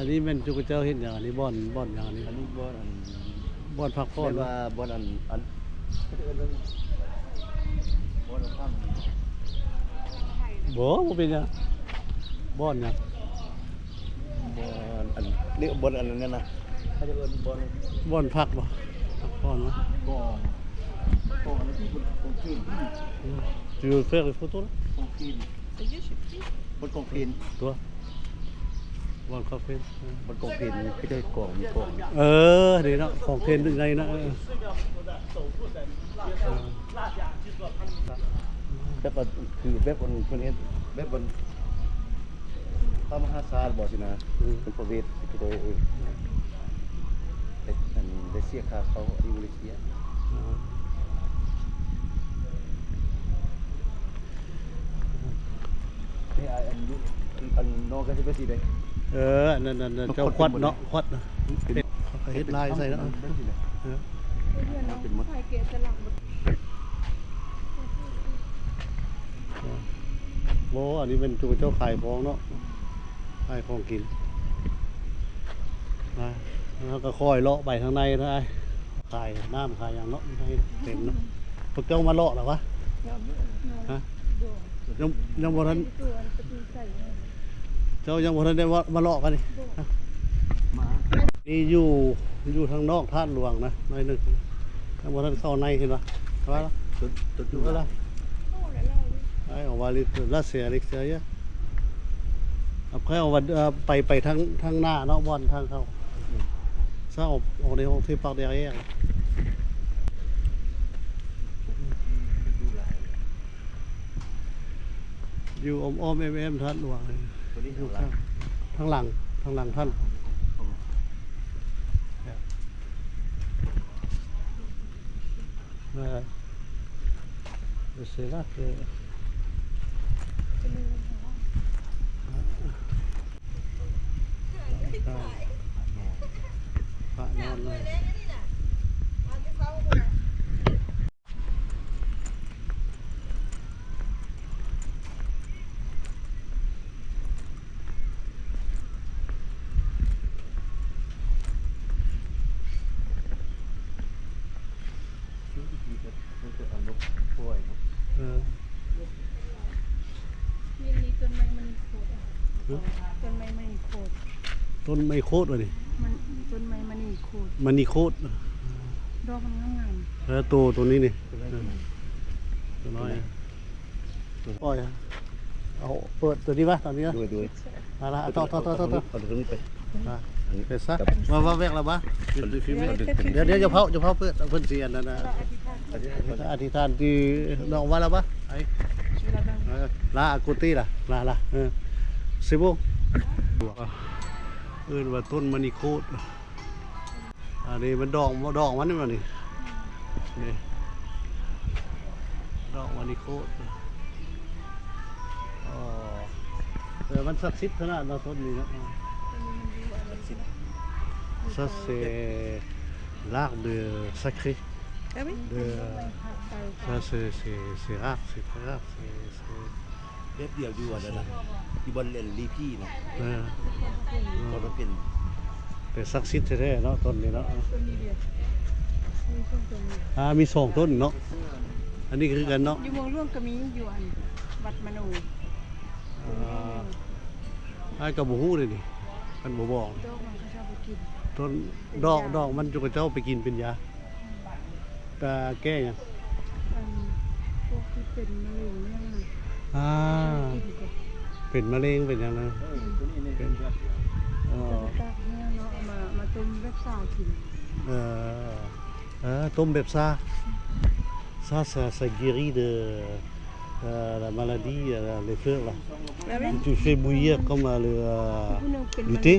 อันนี้เป็นจุกเจ้าเห็นอย่างอันนี้บ่อนอย่างอันนี้ อันนี้บ่อนพักผ่อน ว่าบ่อนอันบ่อนข้าม บ่เป็นยังบ่อนยัง บ่อนอันเรียกบ่อนอันนั้นนะเขาจะเอิ้นบ่อนพักผ่อนนะก่อนที่คงคืน Tu veux faire les photos là คงคืนบนคงคืน Toi Bon café บนคงคืนไม่ได้กล่องมีกล่อง เดี๋ยวนะของเทรนดึงไงนะแบบว่าคือแบบบนคนเอ็นแบบบนพระมหาศาลบอกสินะเป็นประเวทที่โดยได้เสียค่าเขาอิงลิเซียนี่อันนอกก็จะเป็นสีใดนั่นเจ้าควัดเนาะควัดเฮ็ดลายใส่แล้วเป็นมดโบอันนี้เป็นจุกเจ้าขายของเนาะขายของกินแล้วก็ค่อยเลาะไปทางในนะขายน้ำขายอย่างเนาะให้เต็มเนาะพวกเจ้ามาเลาะหรอวะฮะยังบ่ทันเจ้ายังบ่ทันได้มาเลาะกันนี่อยู่ทางนอกท่านหลวงนะน้อยนึงยังบ่ทันเข้าในเห็นปะว่าแล้วจุดแล้วไอ้ออกมาลิลาเสียลิเสียเยอะaprès on vaไปทางหน้าเนาะบอลทางเข้าça on est rentré par derrièreอยู่อ้อมท่านหลวงอยู่ทางหลังท่านc'est là que Pak non này. Tôn mây khốt rồi đi. Tôn mây mani khốt. Mani khốt. Đo bằng ngang ngày. Tô ní này. Tôi nói. Ôi. ปิดตัวนี้ป่ะตอนนี้นะด้วยมาละต่อเอาตรงนี้ไปเปิดซะมาแวกแล้วปะเดี๋ยวจะเผาเปิดเพิ่นเสียนนั่นนะอธิษฐานที่น้องว่าแล้วปะไอ้ลากุฏิล่ะลาสิบุว่าต้นมณีโคตรอันนี้มันดอกมันนี่มันนี่ดอกมณีโคตรมันศักดิ์สิทธิ์ขนาดเราต้นนี้นะça c'est l'arbre de sacré ça c'est rare c'est très rare เล็บเดียวอยู่อันนั้นนะที่บอลเล่นลีพี่นะบอลเป็นเป็นศักดิ์สิทธิ์แท้ๆเนาะต้นนี้เนาะมี2ต้นเนาะอันนี้คือกันเนาะอยู่เมืองร่วงก็มีอยู่อันวัดมโนไอ้กระบูฮู้เลยนี่มันบ่บอกต้นดอกมันจุกเจ้าไปกินเป็นยาแต่แก้ยังพวกที่เป็นมะเร็งเนี่ยเป็นมะเร็งเป็นยังไงเป็นกากเนี่ยเนาะมาต้มแบบซากินต้มแบบซาça guérit de la maladie les fleurs là tu fais bouillir comme le thé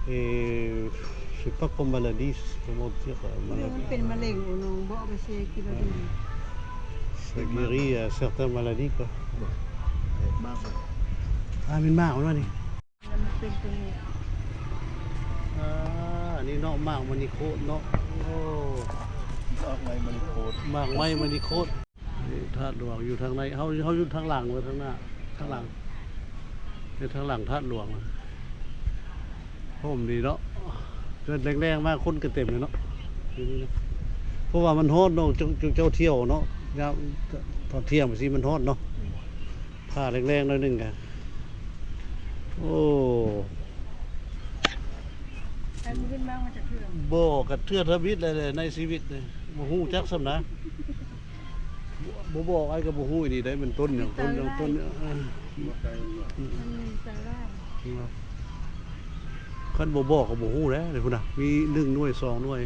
et je sais pas comme maladie comment dire maladie เป็นมะเร็งโอ้น้องบ่เอาไปเสกินแล้วดีça guérit certaines maladies quoi เป็นมากมั้ยนี่มันเป็นตัวนี้อันนี้เนาะมากมันนี่โคตรเนาะโอ้มากไม้มันโคตรมากไม้มันนี่โคตรธาตุหลวงอยู่ทางในเขาอยู่ทางหลังหรือทางหน้าทางหลังในทางหลังธาตุหลวง ผมดีเนาะเกิดแรงๆมากคนก็เต็มเลยเนาะอยู่นี่นะเพราะว่ามันฮอดเนาะเจ้าเที่ยวเนาะยามตอนเที่ยงสิมันฮอดเนาะผ้าแรงๆหน่อยหนึงกันโอ้ ใครขึ้นบ้างมาจากเทือก โบกับเทือทวิตเลยในชีวิตเลยบ่ฮู้จักสำนะบ่บอกไอ้ก็บ่ฮู้ดีได้มันต้นอย่างต้นอย่างต้นเนี่ยมันมีสาร่าย คันบ่บอกก็บ่ฮู้แล้วเดี๋ยวพุ่นน่ะมี1หน่วย2หน่วย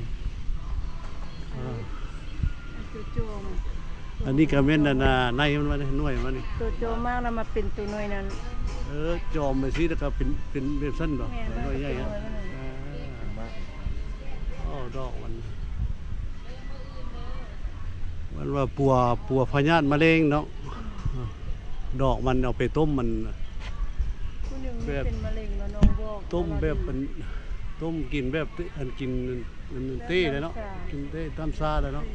โจมา อันนี้ก็แม่นนั่นน่ะในมันว่าหน่วยมันนี่ ตัวโจมากแล้วมาเป็นตัวหน่วยนั้น จอมไปสิแล้วก็เป็นแบบสั้นบ่ แม่น หน่วยใหญ่ฮะ มาก อ๋อดอกมันว่าปัวพยาธิมะเร็งเนาะดอกมันเอาไปต้มมัน ผู้หนึ่งเป็นมะเร็งแล้วน้องบอก ต้มแบบเป็นต้มกินแบบอันกินเต้เลยเนาะกินเต้น้ำซาเลยเนาะ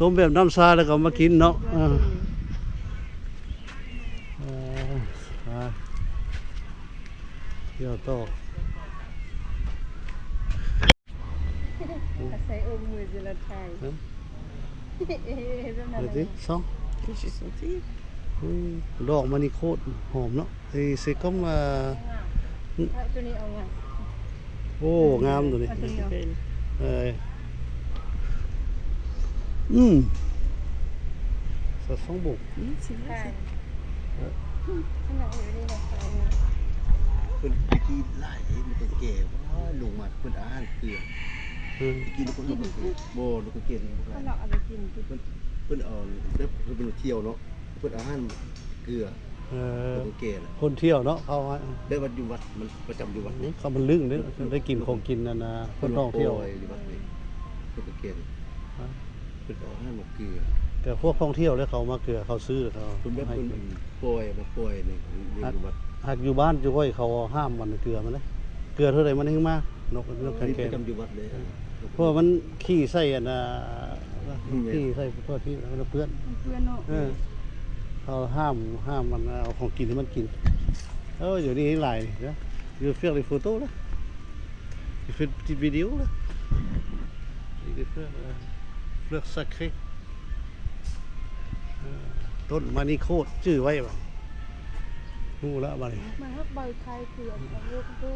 ต้มแบบน้ำซาแล้วก็มากินเนาะเที่ยวต่อ ใส่องค์มือจะละไทยเอ๊ะนั่น เดี๋ยว น่ะ สิสองดอกมันนี่โคตรหอมเนาะไอ้เซกัมตัวนี้เอาไง โอ้งามตัวนี้ เอาตัวนี้เอา เออสัตว์สองบุก ใช่ขนาดอยู่นี่นะใส่ เพิ่นตะกี้หลายมันก็แก่ว่าลงมาเพิ่นอาหารเกลือตะกี้ลูกคนลูกก็บ่ลูกก็เกลือบ่ ถ้า ได้ เราเอาไปกินกิน เพิ่นเอาแบบเพิ่นเที่ยวเนาะเพิ่นอาหารเกลือ เออ ลูกก็แก่แหละ คนเที่ยวเนาะเขา ได้วัดอยู่วัดมันประจำอยู่วัดนี่ เขามันลึกเนี่ยได้กินของกินนั่นนะคนท่องเที่ยว อยู่วัดนี่ลูกก็แก่เพิ่นเอาอาหารมาเกลือ แต่พวกท่องเที่ยวแล้วเขามาเกลือเขาซื้อเขา เพิ่นแบบ ให้ เพิ่นปล่อยมาปล่อยนี่อยู่วัด หากอยู่บ้านอยู่ห้อยเขาห้ามมันเกลือมันเลยเกลือเท่าไหร่มันถึงมากนก นี่ แข็ง ประจำอยู่วัดเลย เพราะว่ามันขี้ใส่อันน่ะขี้ใส่พวกที่แล้วเพื่อน เพื่อนเนาะ เขาห้ามมันเอาของกินให้มันกินอยู่นี่หลายนะอยู่เฟียกในโฟโต้ละอยู่ฟิตวิดีโอละนี่เฟือกสักคริต้นมานี่โคตรชื่อไว้บ่รู้ละบ่นี่ มาฮักใบไทยเผือกเอาลูกดู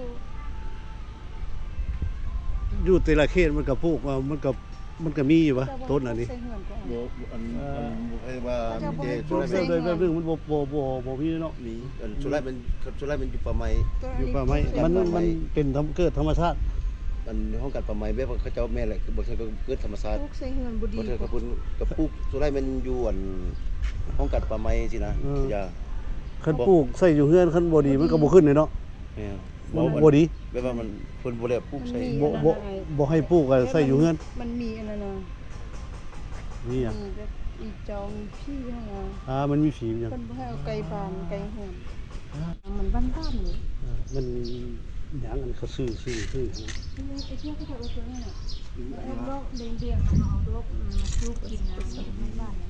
อยู่แต่ละเขตมันก็ปลูกมันก็มีอยู่วะต้นอันนี้ ใส่เหือนก่อน บ่อันไอ้ว่าเจ โด สุ ย ไล แบบนึงมันบ่มีเนาะ มีอันสุไลมันอยู่ป่าไม้ อยู่ป่าไม้มันเป็นเกิดธรรมชาติ มันห้องกัดป่าไม้แบบเขาเจ้าแม่แหละคือบ่ใช่ก็เกิดธรรมชาติ ลูกใส่เหือนบ่ดี บ่ใช่กับพุ่นกับปลูกสุไลมันอยู่อันห้องกัดป่าไม้สินะอย่า คันปลูกใส่อยู่เฮือนคันบ่ดีมันก็บ่ขึ้นเลยเนาะ แม่ บ่ดี แบบว่ามันเพิ่นบ่ได้ปลูกใส่ บ่ให้ปลูกก็ใส่อยู่เฮือน มันมีอันนั้นน่ะ นี่อ่ะ มีแบบอีจองพี่นั่นน่ะ มันมีฝีอย่าง เพิ่นบ่ให้เอาไก่บานไก่เหือนมันบ้านๆนี่ มันหยังอันเขาซื้อ ไอ้เที่ยวเขาจะเอาตัวนั้นน่ะเอาดอกเดียงๆเอาดอกมาชุบกินนะบ้านๆน่ะ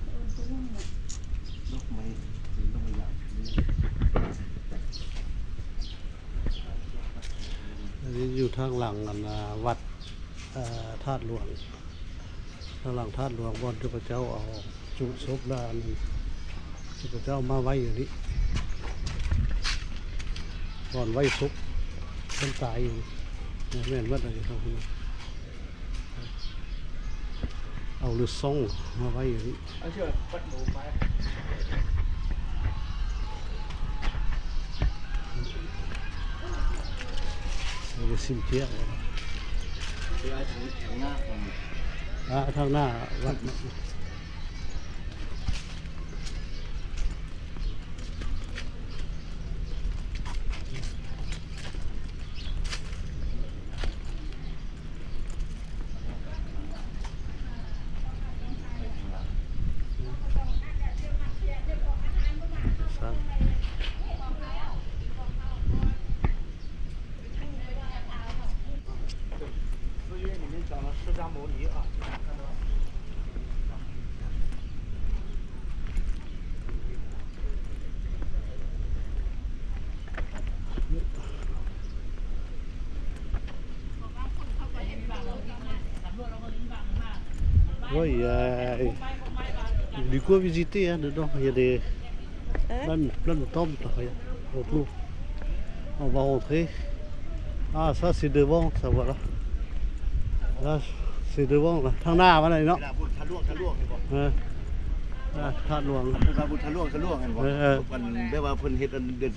เอาตัวนั้นน่ะ ดอกไม้ถึงต้องยาว อันนี้อยู่ทางหลังอันวัดธาตุหลวงทางหลังธาตุหลวงบ่อนที่พระเจ้าเอาจุศพแล้วอันนี้ที่พระเจ้ามาไว้อยู่นี่ก่อนไว้ศพคนตายอยู่นี่แม่นวัดอะไรเขาคุณเอาหรือซ่องมาไว้อยู่นี่ เอาเชื่อปัดหมูไป เอาไปซิมเทีย เดี๋ยวถึงหน้าของ ทางหน้าวัดสร้าง 4月里面长了释迦牟尼啊，看到。Oui, il y a du coup à visiter hein, dedans. Il y a des plein de tombes là, regarde, autour. On va rentrer. Ah, ça c'est devant, ça voilà. Là, c'est devant là. Thang hnaมาเลยเนาะ เวลาบุญทะลวงเห็นบ่ ธาตุหลวง เวลาบุญทะลวงเห็นบ่มันแบบว่าเพิ่นเฮ็ดอันเดือน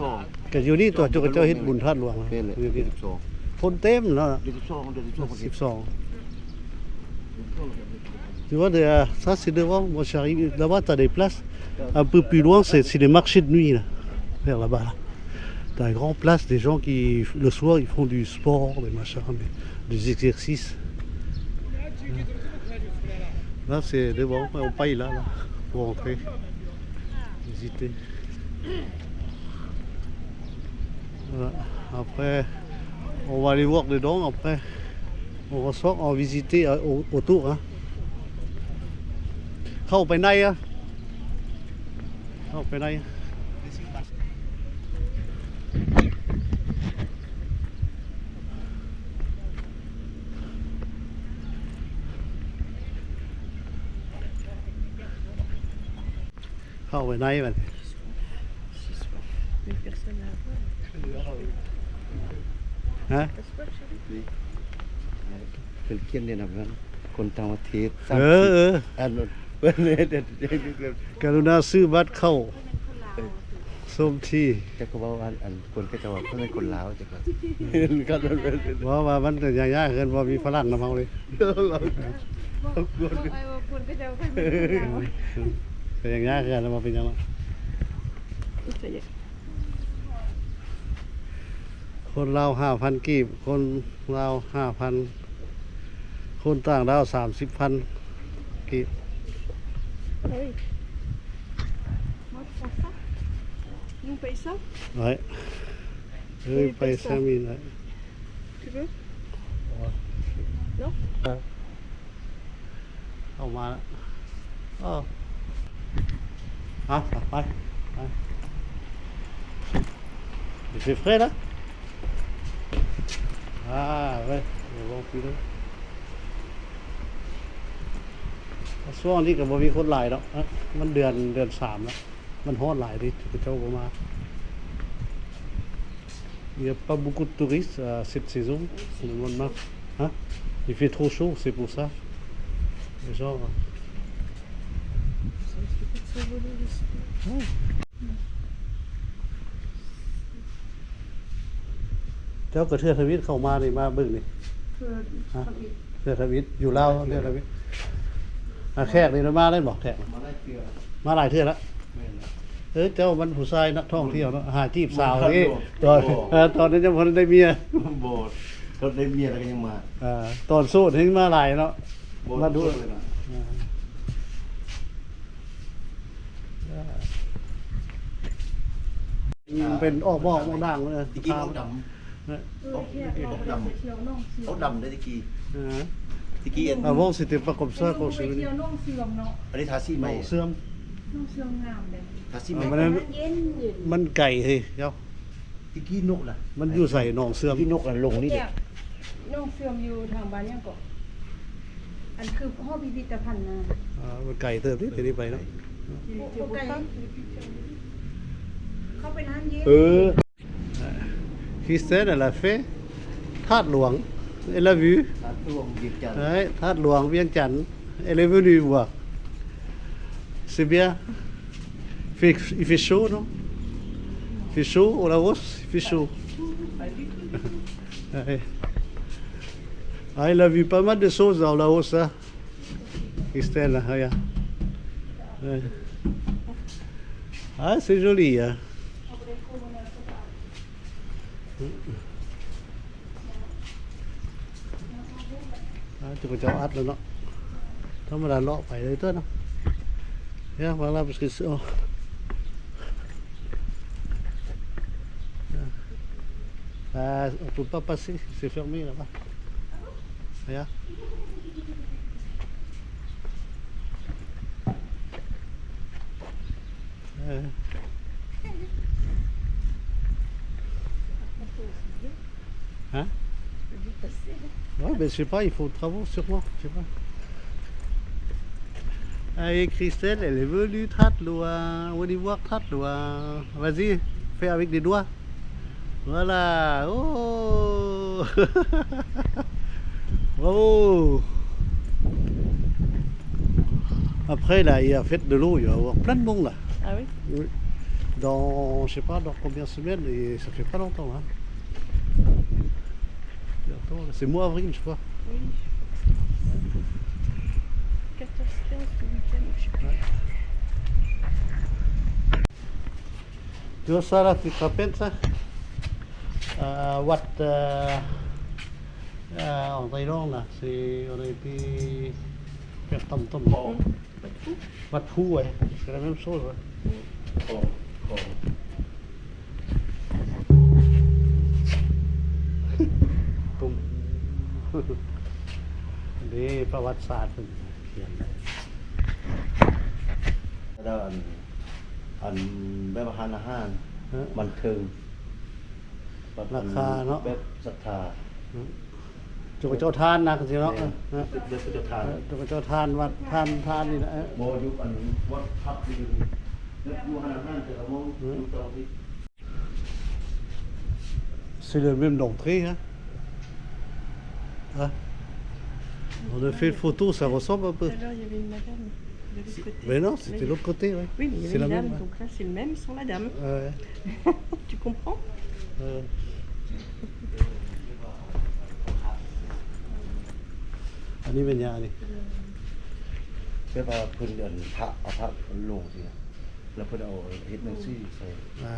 12 ก็อยู่นี่ตัวเจ้าเฮ็ดบุญธาตุหลวง เป็นเลย อยู่ เดื นี่ อน12 คนเต็มแล้ว เดือน12เดือน12 12. Tu vois, ça c'est devant. Moi j'arrive là-bas, tu as des places. Un peu plus loin, c'est des marchés de nuit, là, vers là-bas. Là. Tu as une grande place, des gens qui, le soir, ils font du sport, des machins, des exercices. Là, c'est devant, on paye là, pour entrer, visiter. Voilà. Après, on va aller voir dedans, après, on ressort en visiter autour. Hein. เข้าไปในอะเข้าไปในเข้าไปในมันฮะ เป็นเขียนเนี่ยนะมันคนต่างประเทศ อันนั้นเพิ่นเด็ด กรุณาซื้อบัตรเข้าส้มที่ จะก็ว่าอันคนก็จะว่าเพิ่นเป็นคนลาวจังก็ก็เป็น ว่ามันจะยากเกินว่ามีฝรั่งนำเอาเลย ไอ้ว่าคนก็จะเอาไปหมดแล้ว เป็นอย่างยากเกินแล้วมาเป็นยังไงคนลาว5,000 กีบคนลาว 5,000 คนต่างดาว 30,000 กีบ เฮ้ยหมดซะมึงไปซะ Ouais. Oui, pas 5 000. Ouais. Tu veux Non เข้ามาแล้วไป Il fait frais là? Ah ouais, il va plus là. ช่วงนี้ก็บ่มีคนหลายดอกมันเดือน3แล้วมันฮ้อนหลายดิเจ้าบ่มา Il n'y a pas beaucoup de touristes à cette saison, c'est le mois de mars. Hein? Il fait trop chaud, c'est pour ça. Les gens. Ouais. เจ้ากระเทือทวิตเข้ามานี่มาเบิ่งนี่ คือ ฮะเทือทวิตอยู่ลาวเทือทวิตแขกนี่มาได้บ่แขก มาได้เกลือ มาหลายเทือแล้ว แม่นแล้ว เจ้ามันผู้ชายนักท่องเที่ยวเนาะหาจีบสาวนี่ตอนนั้นยังบ่ได้เมีย โบสถ์ก็ได้เมียแล้วก็ยังมา ตอนโสดให้มาหลายเนาะ โบสถ์ มาดู เลยนะ เป็นออกบอกดังเลย ตะกี้เขาดำ เที่ยวน้องเที่ยว เขาดำได้ตะกี้ Hein? ตะกี้อัน Avant, c'était pas comme ça quand ไป c'est เที่ venu. ยวน้องเสื่อมเนาะ อันนี้ทาซี่ใหม่ Non, Sươm. น้องเสื่อมงามเลย ทาซี่ใหม่ มันนั้น เย็นเย็น มันไก่เฮ้ยเจ้า ตะกี้นกล่ะ มันอยู่ใส่หนองเสื่อม ตะกี้นกล่ะลงนี่เด็ก น้องเสื่อมอยู่ทางบ้านยังก็อันคือห้องพิพิธภัณฑ์นะ มันไก่เติมที่ไปนี่ไปเนาะ เข้าไปร้านเย็น Christelle, elle a fait ธาตุหลวง Elle a vu. ทาตัวเวียงจันทร์ Ouais, ธาตุหลวงเวียงจันทร์ Elle est venue voir. C'est bien. Il fait chaud, non? Il fait chaud au Laos? Il fait chaud. Ouais. Ah, il a vu pas mal de choses dans Laos, hein? Christelle, regarde. Ouais. Ah, c'est joli, hein? Chứ còn cháu ắt rồi nó. Thôi mà là lọ phải đấy tớt không? Yeah, voilà, parce que c'est... Oh. Ah, on ne peut pas passer, c'est fermé là-bas. Regarde. Hein? Ouais, ben je sais pas, il faut travaux sûrement, je sais pas. Avec Christelle, elle est venue Tatloa. On y voir Tatloa. Vas-y, fais avec des doigts. Voilà. Oh bravo. Après, là, il y a fête de l'eau. Il va y avoir plein de monde là. Ah oui? Oui. Dans, je sais pas, dans combien de semaines, et ça fait pas longtemps. Hein. Bientôt, là. C'est mois avril, je crois. Oui. 14-15 le week-end, je sais plus. Tu vois ça là, tu te rappelles ça Wat en Thaïlande là, c'est on a été faire tom tom. Pas de fou. Wat Phu, ouais, c'est la même chose. Ouais. ของ ตุ้ม นี่ประวัติศาสตร์เพิ่นเขียนไว้ แล้วอันแบบอาหาร ฮะ บันเทิง ราคาเนาะ แบบศรัทธา จุกเจ้าทานนะสิเนาะ แม่ ฮะ เดี๋ยวก็จะทาน จุกเจ้าทานวัดทานนี่นะ โมยุอันวัดพับอยู่แล้วอยู่อาหารแต่ละโมงอยู่ตรงที่ C'est le même d'entrée, hein. Hein? On a fait une photo, ça ressemble un Tout peu. à l'heure, il y avait une madame de l'autre côté. Mais non, c'était l'autre côté, ouais. Oui, mais il y avait C'est la une dame, même. donc là c'est le même sans la dame. Ouais. Tu comprends? Ouais. Anh đi về nhà đi. แบบว่าเพิ่นเดินพระเอาพระลงสินะแล้วเพิ่นเอาเฮ็ดหนังสือใส่ À,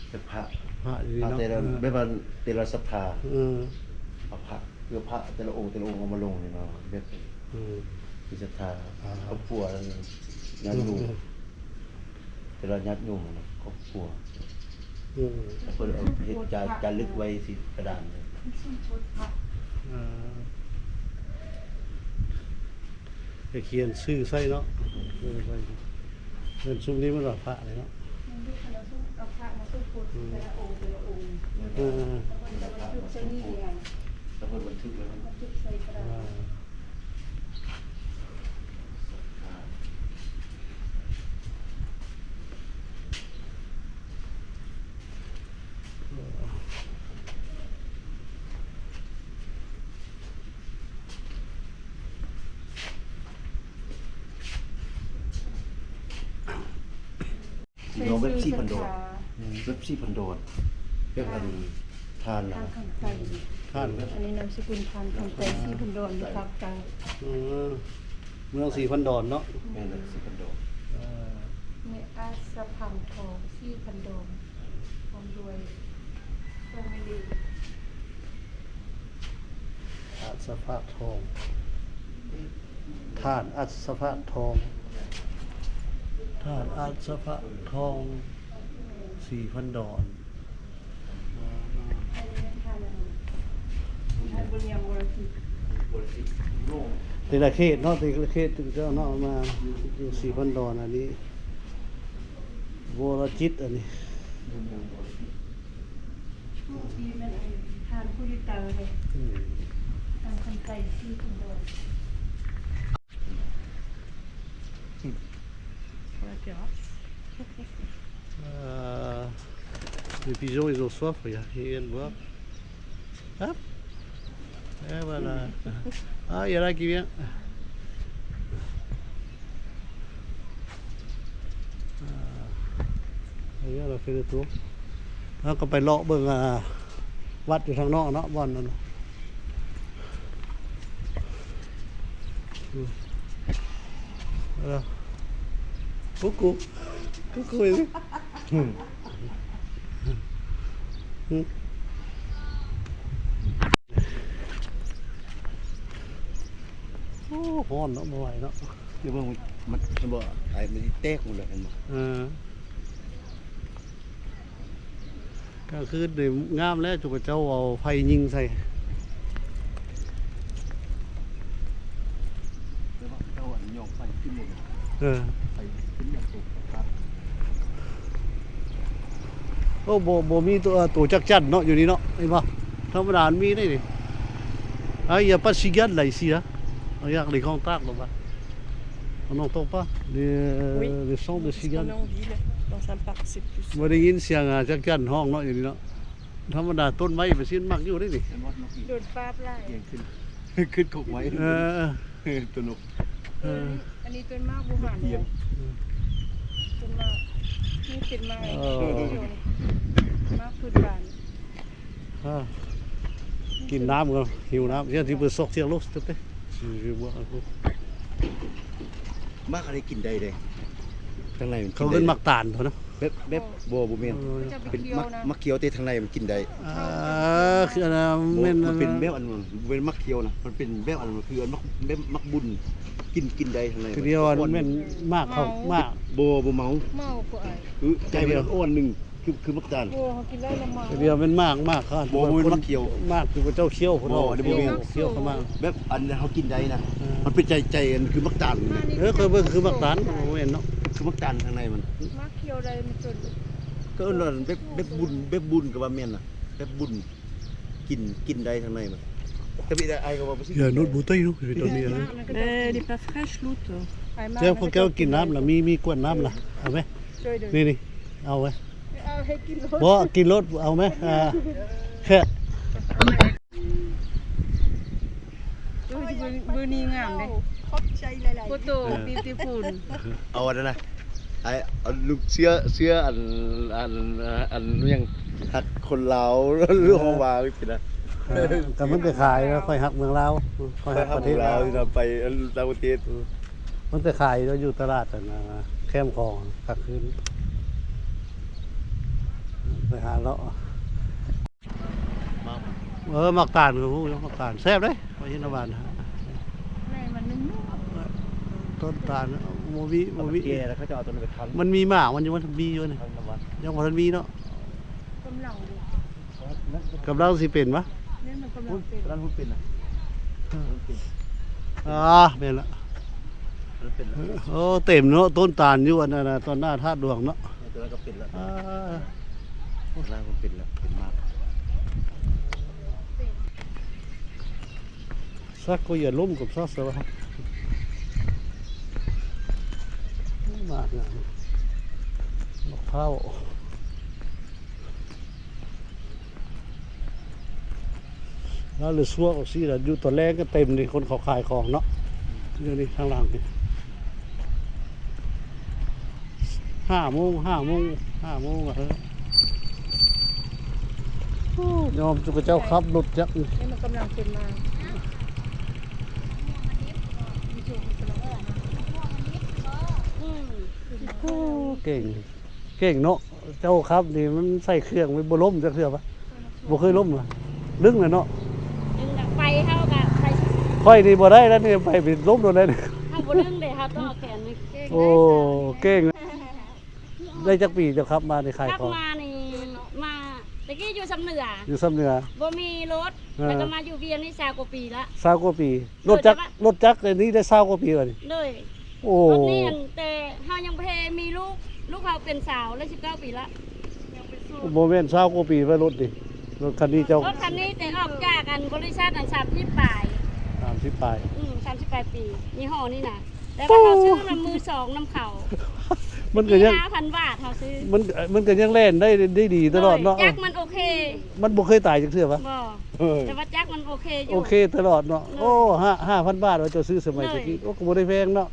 เป็นพระ họa gì พระ nó. แต่ละแบบว่าแต่ละศรัทธา Ừ. เอาพระคือพระแต่ละองค์เอามาลงนี่เนาะแบบ Ừ. มีศรัทธา อ่า ครอบครัวญาติโยมแต่ละญาติโยมนะครอบครัว Ừ. แล้วเพิ่นเอาเฮ็ดจารึกไว้สิกระดานเลย À. Cái khiên sư xây nó. Ừ, xây. Nên xung đi mới là phạ đấy nó. เอาพระมาสู้คนแต่ละองค์แต่ละองค์ Ừ. ชุดใช้นี่ไง แล้วเพิ่นบันทึกไว้ว่า ชุดใช้กระดาษ À. Thì nó bếp si phần đồ bếp si phần đồ bếp ăn than ทา là นคำไต Than. อันนี้นามสกุลทานคำไตที่พันดอนอยู่ภาคกลาง Ừ. Mương Sĩ Văn Đòn đó. men là si phần đồ À. เมอาสะพังทองที่พันดอนความรวยต้องไม่ดี อัศภะทองท่านอัศภะทองท่านอัศภะทอง4,000 ดอน บุญยังวรทิพย์ แต่ละเขตเนาะแต่ละเขตถึงจะเนาะมาอยู่4,000 ดอนอันนี้วรจิตอันนี้ ที่มันทานผู้ที่เตอเลย อืม ทานคำไตที่พันดอนla terrasse. Les pigeons ils ont soif, regarde, ils viennent boire. Hop. Et voilà. Ah, il y en a qui vient. Regarde, on a fait le tour. แล้วก็ไปเลาะเบิ่งวัดอยู่ทางนอกเนาะบ่อนนั่นน่ะCoucou. Coucou, Amy. Ô, hòn nó mỏi nó. nhưng màมันบ่ไอ้มันแตกหมดเลยเห็นบ่ ก็คือเดี๋ยวงามแล้วจุกเจ้าเอาไฟยิงใส่ แต่ว่าเจ้าอันยอมไปขึ้นหมดเลย เออ ไปขึ้นอย่างสูงครับ โอ้โบมีตัวจักจั่นเนาะอยู่นี่เนาะเห็นป่ะธรรมดามีได้ดิil y a pas de cigale là ici hein regarde les grands arbres là-bas On n'entend pas les sons de Parce qu'on cigales. est en ville, dans un parc, c'est plus. บ่ได้ยินเสียงจักจั่นห้องเนาะอยู่นี่เนาะธรรมดาต้นไม้ไปสิ้นมักอยู่ได้นี่ เห็นบ่นกอี โดนฟ้าไล่ เกียงขึ้น ขึ้นกกไม้ เออ ตัวนก เออ อันนี้ต้นมากบุหันเลยต้นมากนี่เป็นไม้มากพื้นบ้าน อ่ากินน้ำกันหิวน้ำเดี๋ยวที่ไปซอกเสียงลูกตึ๊ดๆสิบ่ลูก มากอะไรกินได้เลยข้างในมัน เขาเอิ้นมักตาลเท่านะ แบบบ่แม่น จะไป เป็น เคี้ยวนะ มักเคี้ยวแต่ข้างในมันกินได้ คืออันนั้น บ่ แม่น มันเป็นแบบอันนั้นเป็นมักเคี้ยวนะมันเป็นแบบอันนั้นคืออันมักแบบมักบุญกินได้ข้างใน คือเดียวอันแม่นมากเขามาก บ่เมา เมาก็ไอ้ คือใจมันอ้วนหนึงคือมักตาล โอ้เขากินได้ละเมา คือเดียวมันมากเขา บ่มันมักเคี้ยว มากคือพระเจ้าเคี้ยวคน บ่เดี๋ยวบ่แม่น เคี้ยวเข้ามา แบบอันนั้นเขากินได้นะมันเป็นใจอันคือมักตาล เคยเบิ่งคือมักตาลบ่เห็นเนาะ คือมักตาลข้างในมัน มากเคี้ยวได้มันจน ก็อันนั้นแบบบุญก็ว่าแม่นน่ะแบบบุญกินได้ข้างในมันแต่พี่ได้ไอ้ก็ว่าบ่สิ อย่านุดบุตรอยู่คือตอนนี้นะ Mais elle est pas fraîche, l'autre. เจ้าพวกแกกินน้ำล่ะมีกวนน้ำล่ะเอาไหม ช่วยเดิน นี่เอาไหม เอาให้กินรถ บ่กินรถเอาไหมแค่ ดูเบอร์นี้งามเลย ขอบใจหลาย โฟโต้ beautiful เอาอันนั้นนะไอ้เอาลูกเสื้ออันยังหักคนลาวหรือฮาวาเป็นนะ ก็มันไปขายแล้วค่อยหักเมืองลาวค่อยหักประเทศลาว ที่เราไปต่างประเทศ มันไปขายแล้วอยู่ตลาดนะแคมป์ของกลางคืนไปหาเลาะ มา มักตาลคือฮู้มักตาลแซ่บเด้ไปยินบาน แม่มันนึ่ง ต้นตาลโมวิ แก่แล้วเขาจะเอาตัวนั้นไปคั้น มันมีหมากมันยังมันมีอยู่นี่ คั้นน้ำมัน ยังบ่ทันมีเนาะ กำลังเลย กำลังสิเป็นปะ นี่มันกำลั พู ง ด เป็น ร้านพูดเป็นนะพูดเป็น เป็นละ ร้านเป็นแล้ว โอ้เต็มเนาะต้นตาลอยู่อันนั้นน่ะตอนหน้าธาตุหลวงเนาะ ตัวนั้นก็เป็นแล้ว อ่า ร้านมันเป็นแล้วเป็นมาก สักก็อย่าล้มกับซักซะวะมากนะมะพร้าวแล้วหรือซัวก็สิล่ะอยู่ตอนแรกก็เต็มนี่คนเขาขายของเนาะเดี๋ยวนี้ข้างหลังนี่5 โมงอะเฮ้ยโอ้ยอมจุกเจ้าขับรถจักนี่ นี่มันกำลังเป็นมา โอ้เก่งเนาะเจ้าครับนี่มันใส่เครื่องไว้บ่ล้มจักเทื่อปะบ่เคยล้มล่ะดึงเลยเนาะ ดึงจากไฟเข้ากับไฟ ค่อยนี่บ่ได้แล้วนี่ไปล้มโดนได้นี่ เข้าบนดึงเลยครับต้องเอาแขนนี่ โอ้เก่งนะได้จักปีเจ้าครับมาในขาย ขับ ของ มานี่มาตะกี้อยู่สำเหนือ อยู่ซ้ำเหนือ บ่มีรถ แล้วก็มาอยู่เวียงนี่20 กว่าปีละ 20 กว่าปีรถจักรอันนี้ได้20 กว่าปีแล้วนี่ เลย โอ้ รถนี่อันแต่เฮายังบ่ทันมีลูกเขาเป็นสาวแล้ว19 ปีละ บ่แม่น20 กว่าปีไว้รถนี่รถคันนี้เจ้าร ถคันนี้แต่ออกจากกันบริษัทอัน30ปลาย 30ปลาย 30ปลายปียี่ห้อนี่น่ะแต่ว่าเขาซื้อมันมือสองนำเขา มันก็ยัง 5,000 บาทเขาซื้อ มันก็ยังเล่นได้ดีตลอดเนาะ จักรมันโอเค มันบ่เคยตายจักเทื่อปะ บ่ เออ แต่ว่าจักรมันโอเคอยู่ โอเคตลอดเนาะโอ้5,000 บาทว่าเจะซื้อสมัยตะกี้โอ้ก็บ่ได้แพงเนาะ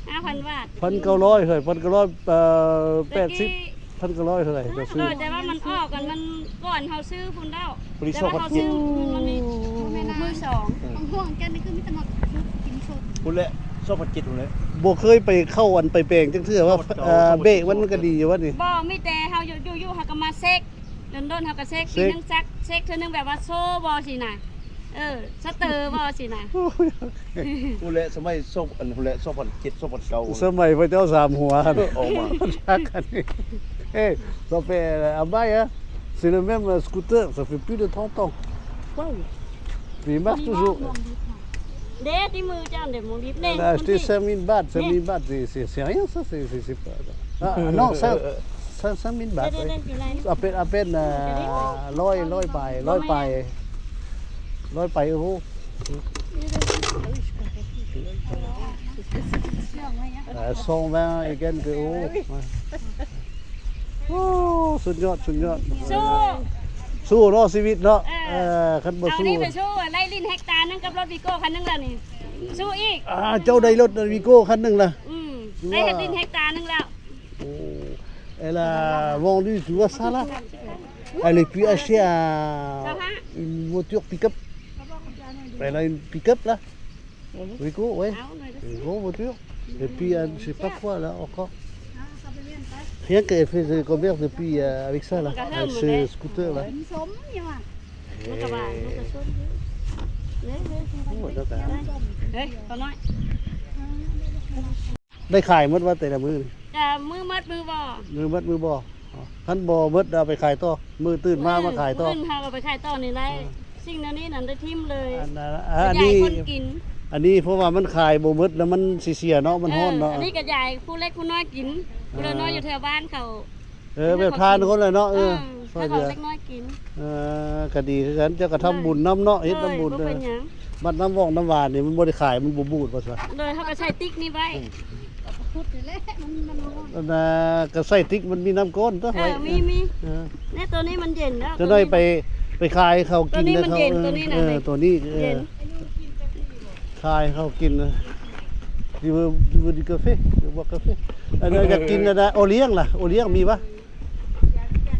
5,000 บาท 1,900เฮ้ย1,900 ตะกี้ 80 1,900เท่าไหร่เจะซื้อ แต่ว่ามันออกกันมันก่อนเขาซื้อพุ่นแล้ว บริ แต่ ษัท ว่า เขา เขา กิ ซื้ น อมันมีมือสอง ห่วงแกนี่คือมิตรหมดกินสด คุณแหละชอบผัดจิตคุณเลย บ่เคยไปเข้าอันไปแปลงจังเทื่อว่าเบรกมันก็ดีอยู่ว่านี่ บ่มีแต่เขาอยู่เขาก็มาเซ็กโดนเขาก็เซ็กปีนึงซักเซ็กเท่านึงแบบว่าโซ่บ่สิน่ะสเตอร์บ่สิน่ะ คุณแหละสมัยชอบอันคุณแหละชอบผัดจิตชอบผัดเก่า สมัยพระเจ้าสามหัวกัน ออกมา ชักกันนี่ça fait un bail hein c'est le même scooter ça fait plus de 30 ans il marche toujours เด้ที่มือจ้าเดี๋ยวมองดิบเน่ on a acheté 5 000 bahts 5 000 bahts c'est rien ça c'est pas non ça 5 000 bahts เด้อยู่ไร à peine 100 ไปโอ้โห 120 again คือโอ้สุดยอด สู้ สู้เนาะชีวิตเนาะคันบ่ เอา สู้ นี่ไปสู้ไล่ลิ้นเฮกตาร์นึงกับรถวิโก้คันนึงแล้วนี่สู้อีก เจ้าได้รถวีโก้คันหนึงล่ะ ได้เฮ็ดลิ้นเฮกตาร์นึงแล้ว Elle a vendu, tu vois ça là? Elle est puis acheter une voiture pick-up. Elle a une pick-up là. Rico, ouais. เอาหน่อย Une grande voiture. Et puis je sais pas quoi là encore. Rien qu'elle fait des commerces depuis avec ça là. Avec ce scooter là. สมยังว่า ลูกกระบะลูกกระสุนเฮ้ย Oh, đó cả. เฮ้ยตัวน้อย ได้ขายหมดว่าแต่ละมือนี่ จะมือมัดมือบ่ มือมัดมือบ่ท่านบ่หมดเอาไปขายต่อมือตื่นมาขายต่อ ขึ้นเฮาก็ไปขายต่อนี่ได้สิ่งเหล่านี้นั่นได้ทิ่มเลย อันนั้น กระ อัน จาย นี้ คนกิน อันนี้เพราะว่ามันขายบ่หมดแล้วมันสิเสียเนาะมันฮ้อนเนาะ อันนี้กระจายผู้เล็กผู้น้อยกินผู้น้อยอยู่แถวบ้านเขา แบบทานคนเลยเนาะซอ ถ้าย เขา เดือ เล็กน้อยกิน ก็ดีคือกันเจ้าก็ทำบุญน้ำเนาะเฮ็ดน้ำบุญ บ่เป็นหยัง บัดน้ำว่องน้ำหวานนี่มันบ่ได้ขายมันบ่บูดว่าซั่น เลยเขาก็ใช้ติ๊กนี่ไว้ พูดอยู่แล้วมันร้อน อันน่ะก็ใส่ติ๊กมันมีน้ำก้นตัวไว้ มีเนี่ยตัวนี้มันเย็นแล้ว จะได้ไปขายเขากิน ตัวนี้มันเย็นตัวนี้น่ะ ตัวนี้ เย็น ขายเขากินดีดีกาแฟดีกาแฟอันนั้นอยากกินอันน่ะโอเลี้ยงล่ะโอเลี้ยงมีปะ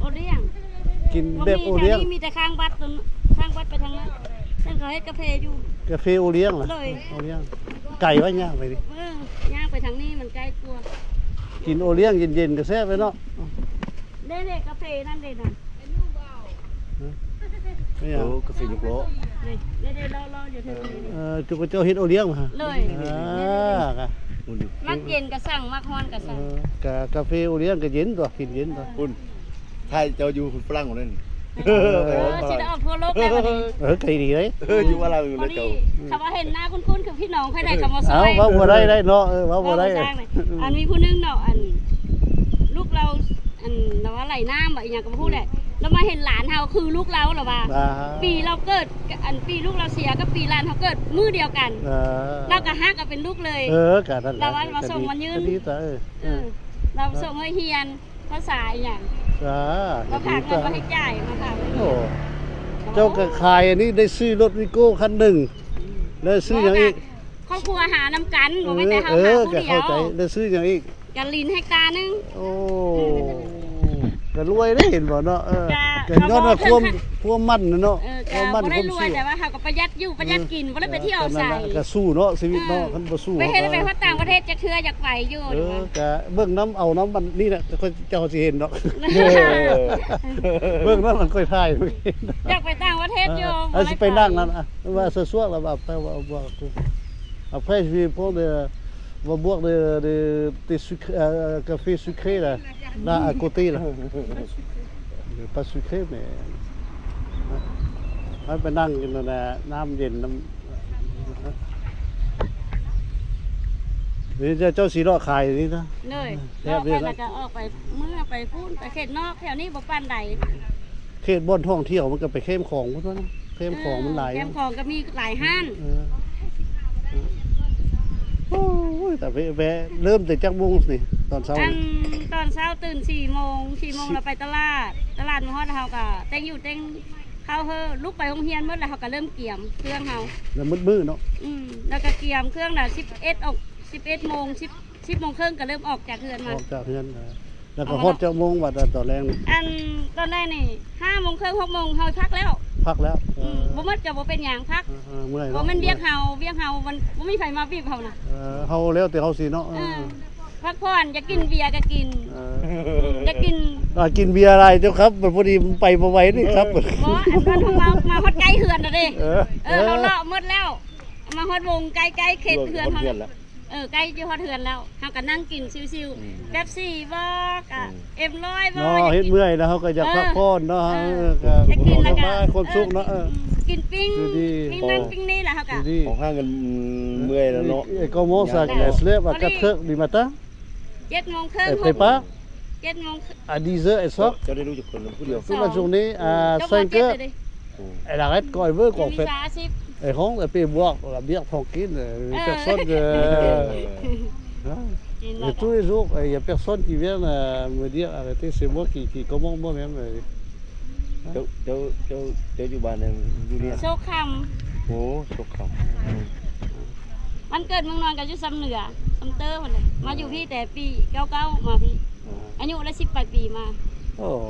โอเลี้ยง กินแบบโอเลี้ยง มีแต่ข้างวัดตัวข้างวัดไปทางนั้นนั่นเขาให้กาแฟอยู่ กาแฟโอเลี้ยงล่ะ เลย โอเลี้ยงไก่ไว้ย่างไปดิ ย่างไปทางนี้มันใกล้ตัว กินโอเลี้ยงเย็นๆก็แซ่บไปเนาะ เด้ๆกาแฟนั่นเด้น่ะ ไม่เอา โอ้กาแฟยกล้อ นี่เด้ๆรออยู่เทางนี้ จุกเจ้าเฮ็ดโอเลี้ยงมา เลย ค่ะ คุณ มักเย็นก็สั่งมักฮ้อนก็สั่ง กาแฟโอเลี้ยงก็เย็นตัวกินเย็นตัว คุณถ้าเจ้าอยู่คุณฝรั่งคนนั้น สิได้ออกทั่วโลกได้บัดนี้ ไก่ดีเลย อยู่ว่าเราอยู่ พอ แล้ว ดี เจ้า คำว่าเห็นหน้าคุ้นๆคือพี่น้องใครได้คำว่าซ เอา อย ว่าบ่ได้เนาะว่าบ่ได้ สร้างเลยอันมีผู้นึงเนาะอันลูกเราอันเราว่าไหลน้ำแบบอย่างก็พูดแหละแล้วมาเห็นหลานเฮาคือลูกเราหรอว่าปีเราเกิดอันปีลูกเราเสียกับปีหลานเขาเกิดมือเดียวกันเราก็ฮักกันเป็นลูกเลย กะนั่นแหละ เราว่าเราส่งมันยืน ดีจ้ะ เราส่งให้เฮียนภาษาอย่าง เราผ่านเงินมาให้จ่ายมาค่ะ โอ้เจ้าก็ขายอันนี้ได้ซื้อรถวิโก้คันหนึ่งแล้วซื้ออย่างอีก ครอบครัวหานำกันบอกไม่แต่เฮาหาผู้ ก็ เดีย เข้าว ใจแล้วซื้ออย่างอีก กันลินให้ตานึง โอ้ก็รวยได้เห็นบ่เนาะก็ย้อนว่าความมั่นเนาะความมั่น บ่ ค ได้ วาม รว สู้ ยแต่ว่าเฮาก็ประหยัดอยู่ประหยัดกินบ่ได้ไปเที่ยวใส่ ก็สู้เนาะชีวิตเนาะคันบ่สู้ ไปเฮ็ดไปเพราะต่างประเทศจะเทื่ออยากไปอยู่ ก็เบิ่งน้ำเอาน้ำมันนี่แหละเจ้าสิเห็นเนาะเบิ่งน้ำมันค่อยถ่าย อยากไปต่างประเทศอยู่ สิไปนั่งนั่นอ่ะว่าสวกแล้วแบบว่าaprès je vais prendre on va boire des sucres café sucré là à côté là pas sucré mais ไปนั่งกินนั่นแหละน้ำเย็นน้ำนี่เจ้าสีรอขายนี่นะ เลยแล้วไปแล้วก็ออกไปเมื่อไปพูนไปเขตนอกแถวนี้บ่ปานใด เขตบ่อนท่องเที่ยวมันก็ไปเข้มของพุ่นว่านะเข้มของมันหลาย เข้มของก็มีหลายห้าน โอ้ยแต่แวะเริ่มแต่จักโมงนี่ตอนเช้า อันตอนเช้าตื่น4 โมงเราไปตลาดมาฮอดเฮาก็แต่งอยู่แต่งเข้าเฮอลูกไปโรงเรียนหมดแล้วเฮาก็เริ่มเกี่ยมเครื่องเฮา แล้วมืดๆเนาะ แล้วก็เกี่ยมเครื่องน่ะ11ออก11 โมง10 โมงครึ่งก็เริ่มออกจากเรือน อ มา อกจากเรือนแล้วก็ฮอดจักโมงว่าตอนแรง อันตอนแรกนี่5 โมงครึ่ง6 โมงเฮาพักแล้ว พักแล้ว บ่หมดก็บ่เป็นหยังพัก เมื่อย บ่มันเรียกเฮามันบ่มีไผมาบีบเฮาน่ะ เฮาแล้วแต่เฮาสิเนาะ พักผ่อนจะกินเบียร์ก็กินจะกิน กินเบียร์อะไรเจ้าครับพอดีไปบ่ไหวนี่ครับ บ่อันนั้นของเรามาฮอดใกล้เฮือนน่ะเด้เราเลาะหมดแล้วมาฮอดวงใกล้ๆเขตเฮือนเฮาใกล้อยู่ฮอดเฮือนแล้วเฮาก็นั่งกินชิวๆแป๊บซี่บ่ก็M100บ่ เนาะเฮ็ดเมื่อยแล้วเฮาก็อยากพักผ่อนเนาะก็ จะกินแล้วก็ ความสุขเนาะ กินปิ้งนั่นปิ้งนี่แหละเฮาก็ ของห้างกันเมื่อยแล้วเนาะ comment ça se lève à 4h du matin 7 โมงครึ่ง elle prépare 7 โมง à 10h elle sort เจ้าได้รู้จักคนผู้เดียว toute la journée à 5h Elle arrête quand elle veut, เรีย quoi, น en วิ fait. ชาอาชีพ Elle rentre, elle peut boire la bière tranquille. Personne. กิน Et แล้วก็ tous les jours, il n'y a personne qui vient me dire arrêtez, c'est moi qui commande moi-même. เจ้าอยู่บ้านนั่นอยู่เนี่ย โชคค โอ้สุขครับ ำมันเกิดเมืองนอนกับอยู่ซ้ำเหนือซ้ำเตอร์คนเลยมาอยู่พี่แต่ปี99มาพี่อายุได้18 ปีมา Oh.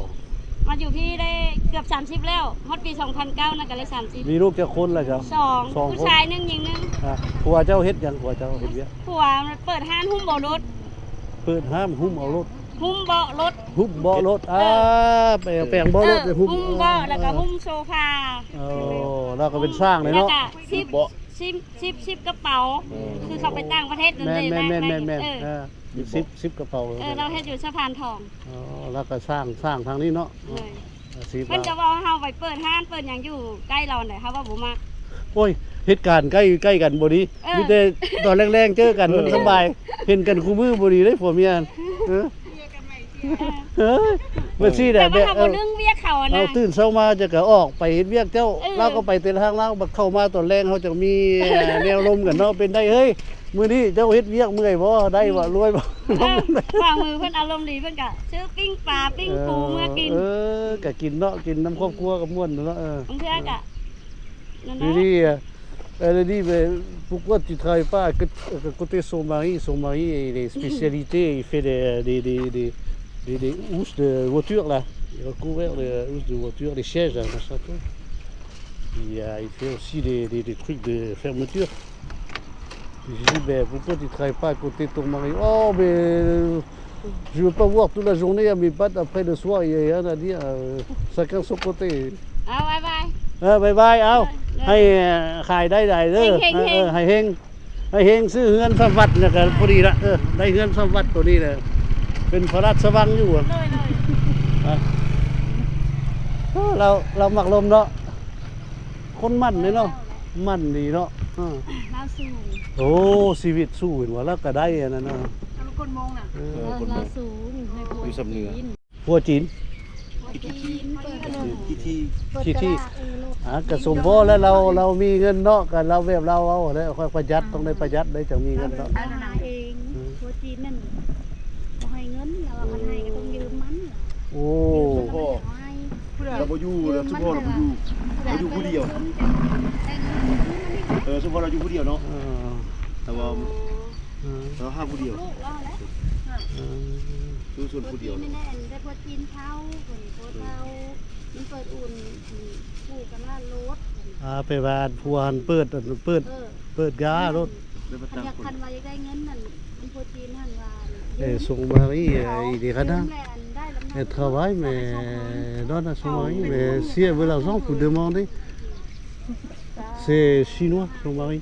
มาอยู่พี่ได้เกือบ30แล้วฮอดปี2009น่ะก็เลย30 มีลูกจะคนละจ้ะ สอง สองคน ผู้ชายหนึ่งหญิงหนึ่ง ผัวเจ้าเฮ็ดหยังผัวเจ้าเฮ็ดเวียก ผัวมันเปิดห้านหุ้มเบาะรถ เปิดห้ามหุ้มเอารถ หุ้มเบาะรถ หุ้มเบาะรถแปลงเบาะรถ หุ้มเบาะแล้วก็หุ้มโซฟา โอ้แล้วก็เป็นสร้างเลย แล้ว เนาะ ก็ซิปกระเป๋า คือเขาไปต่างประเทศนั่น แม่ เลย นแม่น เออ ซิปกระเป๋า เราเฮ็ดอยู่สะพานทอง อ๋อแล้วก็สร้างทางนี้เนาะ เลย ซิป เพิ่นจะว่าเฮาไปเปิดห้านเปิดหยังอยู่ใกล้เราเนี่ยเฮาว่าบ่มัก โอ้ยเหตุการณ์ใกล้กันบ่ดี เออ มีแต่ตอนแรงๆเจอกันมันสบายเห็นกันคู่มือบ่ดีเลยผัวเมียบ่ซี่แห แต่ ละ ว่าเฮาบ่นึงเวียกเขาอะ เอา นะ ตื่นเช้ามาจะก็ออกไปเฮ็ดเวียกเจ้า เออ เราก็ไปแต่ละทางเราบัดเข้ามาตอนแรงเขาจะมีแนวลมกันเนาะเป็นได้เฮ้ยมื้อนี้เจ้าเฮ็ดเวียกเมื่อยบ่ได้บ่รวยบ่ ฝ่ามือเพิ่นอารมณ์ดีเพิ่นก็ซื้อปิ้งปลาปิ้งปูเมื่อกิน ก็กินเนาะกินน้ำครอบครัวกับม่วนเนาะ บางเทื่อก็นั่น Lui นะ dit, elle a dit, mais pourquoi tu ne travailles pas à côté de son mari? Son mari, il est spécialité, il fait des housses de voiture là. Il recouvert les housses de voiture, les sièges, là, machin tout. Il fait aussi des trucs de fermeture. J'ai dit, ben, pourquoi tu ne travailles pas à côté de ton mari? Oh, mais je ne veux pas voir toute la journée à mes pattes. Après le soir, il n'y a rien à dire. Chacun son côté. เอาบายบาย บายเอาให้ขายได้เด้อ เฮงๆ ให้เฮงซื้อเฮือนสมวัดเนี่ยก็พอดีละได้เฮือนสมวัดตัวนี้เลยเป็นพระราชวังอยู่เรามักลมเนาะคนมั่นเลยเนาะมั่นดีเนาะ เราสูง โอ้ชีวิตสู้เห็นว่าแล้วก็ได้อันนั้นเนาะ เอาลูกคนมองน่ะ เราสูงในโพ อยู่สำเนือ พวกจีน ที่ กระสมพ่อแล้วเรามีเงินเนาะกันเราแบบเราเอาแล้วค่อยประหยัดต้องได้ประหยัดได้จะมีเงินเนาะ เอาหาเองโคจีนนั่นบ่ให้เงินแล้วคันให้ก็ต้องยืมมัน โอ้ พ่อเราบ่อยู่แล้วสุพ่อเราบ่อยู่ผู้เดียวสุพ่อเราอยู่ผู้เดียวเนาะแต่ว่าเราห้าผู้เดียวดูส่วนผู้เดียว นี่แน่ได้พอจีนเท้าคนโคเท้ามันเปิดอุ่นผู้กันว่ารถ ไปบ้านพัวหันเปิดการถ คันอยากคันว่าได้เงินนั่นมันพอจีนหั่นว่า son mari il est radin elle travaille mais donne à son mari mais si elle veut l'argent faut demander c'est chinois son mari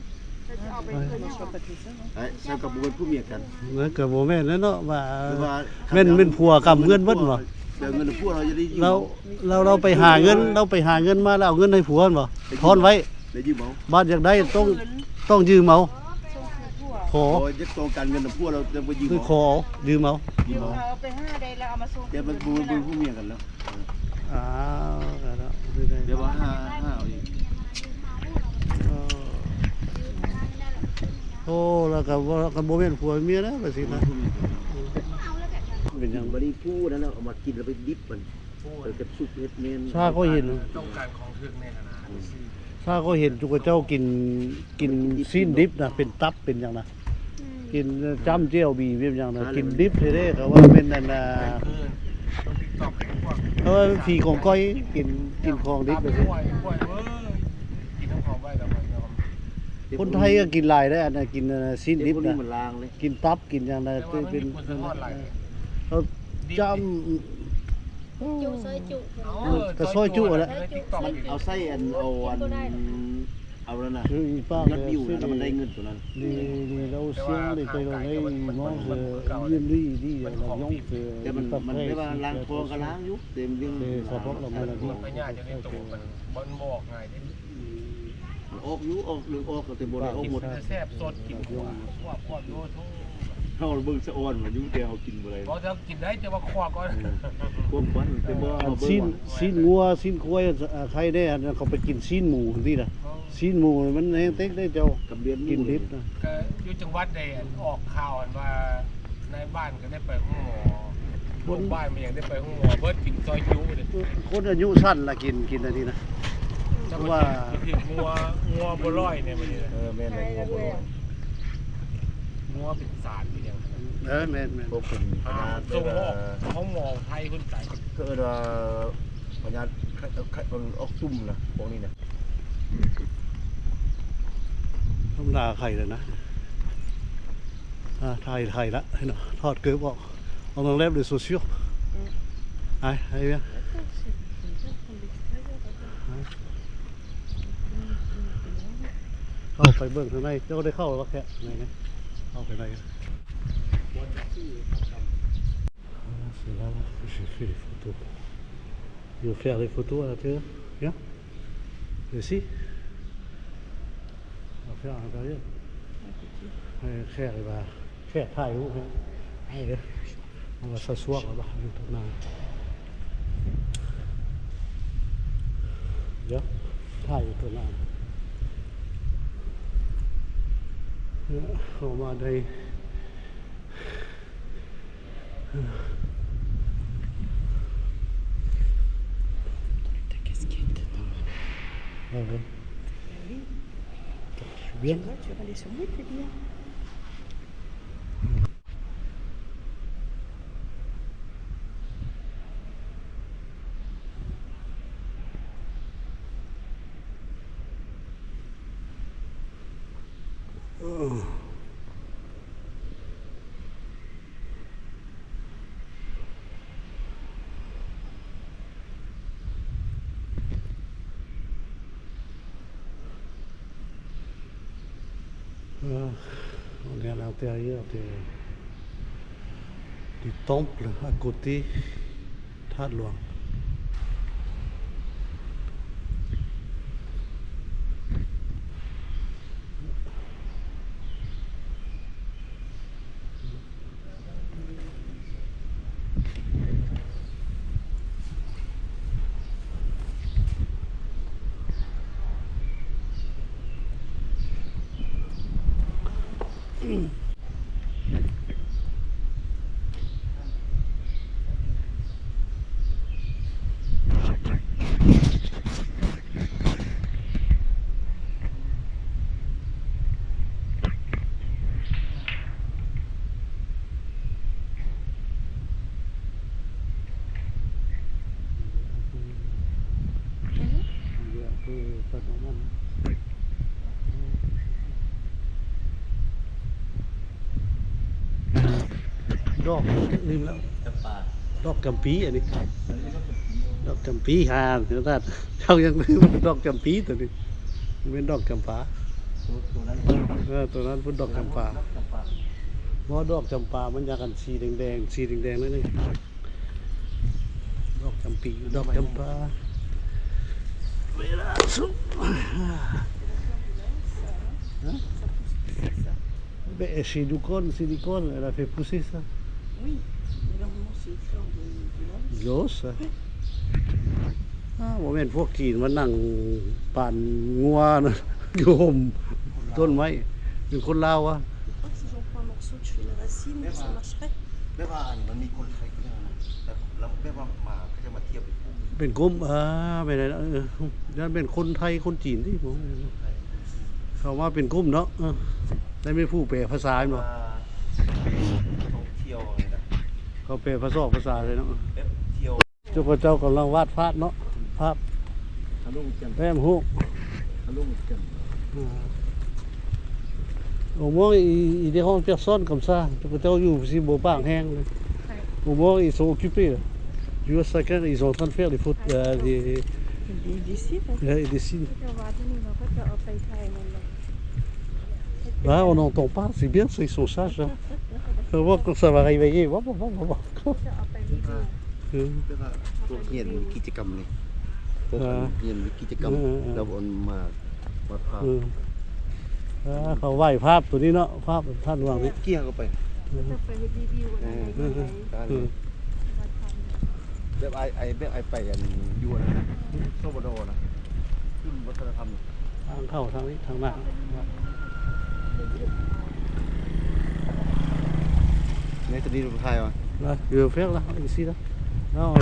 ใช่กับบุญผู้เมียกัน นั่นก็บ่แม่นแล้วเนาะว่าแม่นเป็นผัวกำเงินเบิดบ่ แต่เงินพวกเราจะได้ยืม เราไปหาเงินมาแล้วเอาเงินให้ผัวบ่ทอนไว้ ได้ยืมเอา บ้านอยากได้ต้องยืมเอาขอ พอจะตรงกันเงินพวกเราจะไปยืม คือขอยืมเอา ยืมเอา เอาไป5ได้แล้วเอามาส่ง เดี๋ยวมันบุญผู้เมียกันแล้ว อ้าวแล้ว เดี๋ยวว่าห้าเอาอีก โอ้แล้วก็บ่แม่นผัวเมียนะว่าสินะเป็นหยัง บัดนี้ผู้นั้นเอามากินแล้วไปดิบมันไปกับซุปเฮ็ดเมน ถ้าก็เห็น ต้องการของถึกแน่นอน ถ้าก็เห็นจุกเจ้ากินซีนดิบนะเป็นตับเป็นอย่างนะกินจ้ำเจียวบีเป็นอย่างนะกินดิบเท่ๆก็ว่าเป็นนั่นน่ะ ต้องติ๊กต็อกให้พวก ผีของก้อยกินของดิบไปสิ ป่วยเว้ยกินน้ำหอมไว้แล้วมันยอม คนไทยก็กินหลายได้อันน่ะกินซีน ดิ ดิ บบ พวก นะ นี้มันลางเลย กินตับกินอย่างนั้น แต่ว่า เป็น คนจะทอดไหล เขาจ้ จุซอยจุ ก็ซอยจุแล้ว ติ๊กต็อกอีก เอาไส้อันเอาแล้วนะ ำอีป้า นัดวิวแล้วมันได้เงินตัวนั้น les Laotiens, les Thaïlandais, ils mangent lui, la viande, แต่มัน pas มันได้ frais. ว่าล้างท้องก็ล้างอยู่เต็มเรื่อง Ça porte la พ maladie. วกพญาจะได้ตัวมันบนบอกไงดิ ออกอยู่ออกหรือออกก็เต็มบ่ได้ออกหมด แซ่บสดกินขวบโยทุ เฮาเบิ่งสะอ่อนมันอยู่แต่เฮากินบ่ได้ เราจะกินได้จะว่าควักก่อน ความฝันแต่บ่ อั เฮาน เบิ่ ซีน ง ซีนงัวซีนควายใครได้อันนั้นเขาไปกินซีนหมูนี่นะซีนหมูมันแห้งเต็กได้เจ้า กับเรียน กินดิบนะ ก็อยู่จังหวัดใดออกข่าวว่าในบ้านก็ได้ไปห้องหมอลูกบ้านมันยังได้ไปห้องหมอเบิดกินซอยจุเลย คนอายุสั้นละกินอันนี้นะ ถ้า ว่า ถึงงัวบ่ร้อยเนี่ยมันนี่ แม่นแล้วบ่รู้ งัวเป็นสารเป็นอย่างนั้น แม่น พวกเป็นพญา ส่งออกห้องหมอไทยคนไก่ เกิดว่าพญามันออกซุ่มนะพวกนี้นะ ต้องลาไข่เลยนะไทยละให้หน่อยทอดเกลือบอกเอาลงเล็บเลยโซเชียลไอ้เนี่ยเข้าไปเบื้องข้างในเจ้าได้เข้าหรือเปล่าแค่ไหนเนี่ยเข้าไปไหนกันc'est là que j'ai fait les photos. Je vais faire les photos à l'intérieur. Viens. Ici. On va faire à l'intérieur. Kher il va faire taille où hein. On va s'asseoir là-bas. Viens. Taille au tournant. On va đây. Ta casquette. Ouais. Oui. Je suis bien. Tu vas aller sur lui, c'est bien. On est à l'intérieur du temple à côté Thát Luang. Đọc im lắm. Đọc cầm pí vậy đi. Đọc cầm pí hà người ta saoยังลืมดอกจำปีตัวนี้เป็นดอกจำปาตัวนั้นเป็นดอกจำปาเพราะดอกจำปามันอยากกันสีแดงนั่นนี่ดอกจำปีดอกจำปาเวลาสุดBen, chez Ducon, silicone, elle a fait pousser ça. Oui, mais normalement c'est une fleur de L'os, ça. Ah, bon,พวกกีนมานั่งปั่นงัวนะโยมต้นไม้เป็นคนลาวอ่ะ Je crois que si j'en prends un morceau, tu fais une racine, ça marcherait. แม่ว่าอันมันมีคนไทยก็ยังแล้วแม่ว่ามาก็จะมาเทียบเป็น เป็นกลุ่มเป็นอะไรนะนั่นเป็นคนไทยคนจีนที่ผมเขาว่าเป็นกลุ่มเนาะได้ไม่ผู้แปลภาษาเนาะ ท่องเที่ยวเลยนะ เขาแปลภาษาเลยเนาะ แบบเที่ยว เจ้ากำลังวาดภาพเนาะภาพ ทะลุจันทร์ แต้มหู ทะลุจันทร์ Au moins, ils dérangent personne comme ça. Peut-être aussi beau pas rien. Au moins, ils sont occupés. Là. Tu vois, chacun, ils sont en train de faire des photos. Des décides. Ils dessinent. จะวาดที่นี่เราก็จะเอาไปไทยมันเลย Là, on n'entend pas. C'est bien, ça, ils sont sages. Hein. On va voir quand ça va réveiller. Va. จะเอาไปวิดีโอ แม่ว่าพวกเรียนวิกิจกรรมนี่พวกเรียนวิกิจกรรมแล้วอนมาภาพ เขาไหว้ภาพตัวนี้เนาะภาพท่านวางนี่ เกี่ยเข้าไป จะไปรีวิวอะไรอย่างเงี้ย การแบบไอไปอันยวนนะโซโบโดนะขึ้นวัฒนธรรม ทางเข้าทางนี้ทางหน้า ในตอนนี้ดูไทยวะ là vừa phép là anh xin đó nó